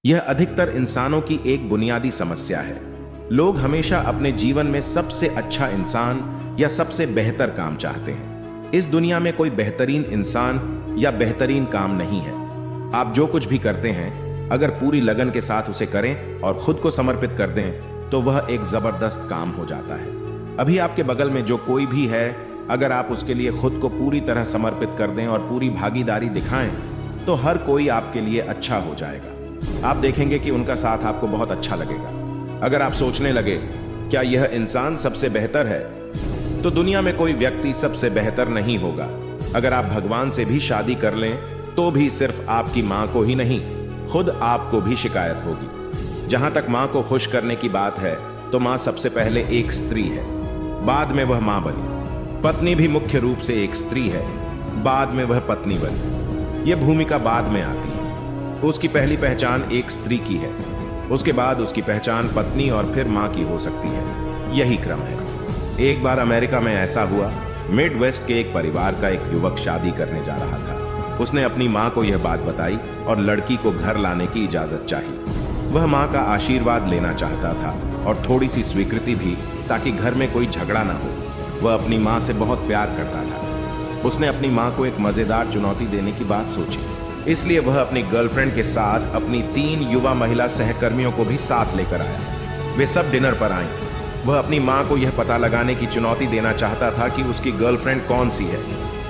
यह अधिकतर इंसानों की एक बुनियादी समस्या है। लोग हमेशा अपने जीवन में सबसे अच्छा इंसान या सबसे बेहतर काम चाहते हैं। इस दुनिया में कोई बेहतरीन इंसान या बेहतरीन काम नहीं है। आप जो कुछ भी करते हैं, अगर पूरी लगन के साथ उसे करें और खुद को समर्पित कर दें तो वह एक जबरदस्त काम हो जाता है। अभी आपके बगल में जो कोई भी है, अगर आप उसके लिए खुद को पूरी तरह समर्पित कर दें और पूरी भागीदारी दिखाएं तो हर कोई आपके लिए अच्छा हो जाएगा। आप देखेंगे कि उनका साथ आपको बहुत अच्छा लगेगा। अगर आप सोचने लगे क्या यह इंसान सबसे बेहतर है, तो दुनिया में कोई व्यक्ति सबसे बेहतर नहीं होगा। अगर आप भगवान से भी शादी कर लें तो भी सिर्फ आपकी मां को ही नहीं, खुद आपको भी शिकायत होगी। जहां तक मां को खुश करने की बात है तो मां सबसे पहले एक स्त्री है, बाद में वह मां बनी। पत्नी भी मुख्य रूप से एक स्त्री है, बाद में वह पत्नी बनी। यह भूमिका बाद में आती है। उसकी पहली पहचान एक स्त्री की है, उसके बाद उसकी पहचान पत्नी और फिर मां की हो सकती है। यही क्रम है। एक बार अमेरिका में ऐसा हुआ, मिड वेस्ट के एक परिवार का एक युवक शादी करने जा रहा था। उसने अपनी मां को यह बात बताई और लड़की को घर लाने की इजाजत चाही। वह मां का आशीर्वाद लेना चाहता था और थोड़ी सी स्वीकृति भी, ताकि घर में कोई झगड़ा ना हो। वह अपनी मां से बहुत प्यार करता था। उसने अपनी मां को एक मजेदार चुनौती देने की बात सोची, इसलिए वह अपनी गर्लफ्रेंड के साथ अपनी 3 युवा महिला सहकर्मियों को भी साथ लेकर आया। वे सब डिनर पर आईं। वह अपनी मां को यह पता लगाने की चुनौती देना चाहता था कि उसकी गर्लफ्रेंड कौन सी है।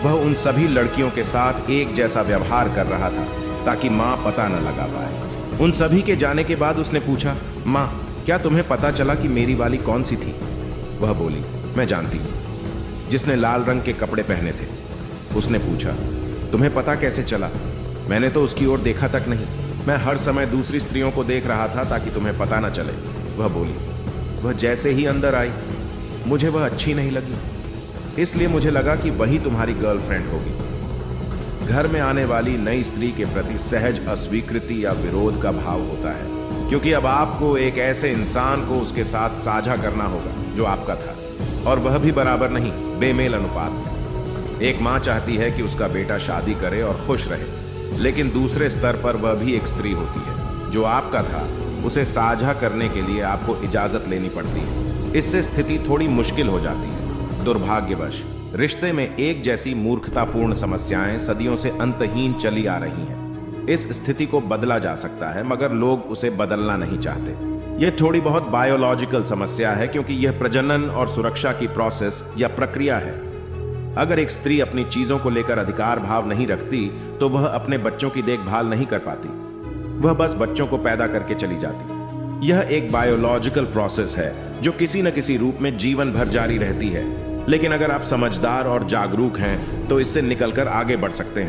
वह उन सभी लड़कियों के साथ एक जैसा व्यवहार कर रहा था ताकि मां पता न लगा पाए। उन सभी के जाने के बाद उसने पूछा, मां, क्या तुम्हें पता चला कि मेरी वाली कौन सी थी? वह बोली, मैं जानती हूँ, जिसने लाल रंग के कपड़े पहने थे। उसने पूछा, तुम्हें पता कैसे चला? मैंने तो उसकी ओर देखा तक नहीं। मैं हर समय दूसरी स्त्रियों को देख रहा था ताकि तुम्हें पता न चले। वह बोली, वह जैसे ही अंदर आई, मुझे वह अच्छी नहीं लगी, इसलिए मुझे लगा कि वही तुम्हारी गर्लफ्रेंड होगी। घर में आने वाली नई स्त्री के प्रति सहज अस्वीकृति या विरोध का भाव होता है, क्योंकि अब आपको एक ऐसे इंसान को उसके साथ साझा करना होगा जो आपका था, और वह भी बराबर नहीं, बेमेल अनुपात में। एक मां चाहती है कि उसका बेटा शादी करे और खुश रहे, लेकिन दूसरे स्तर पर वह भी एक स्त्री होती है। जो आपका था उसे साझा करने के लिए आपको इजाजत लेनी पड़ती है। इससे स्थिति थोड़ी मुश्किल हो जाती है। दुर्भाग्यवश रिश्ते में एक जैसी मूर्खतापूर्ण समस्याएं सदियों से अंतहीन चली आ रही हैं। इस स्थिति को बदला जा सकता है, मगर लोग उसे बदलना नहीं चाहते। यह थोड़ी बहुत बायोलॉजिकल समस्या है, क्योंकि यह प्रजनन और सुरक्षा की प्रोसेस या प्रक्रिया है। अगर एक स्त्री अपनी चीजों को लेकर अधिकार भाव नहीं रखती तो वह अपने बच्चों की देखभाल नहीं कर पाती। वह बस बच्चों को पैदा करके चली जाती। यह एक बायोलॉजिकल प्रोसेस है जो किसी न किसी रूप में जीवन भर जारी रहती है। लेकिन अगर आप समझदार और जागरूक हैं तो इससे निकलकर आगे बढ़ सकते हैं।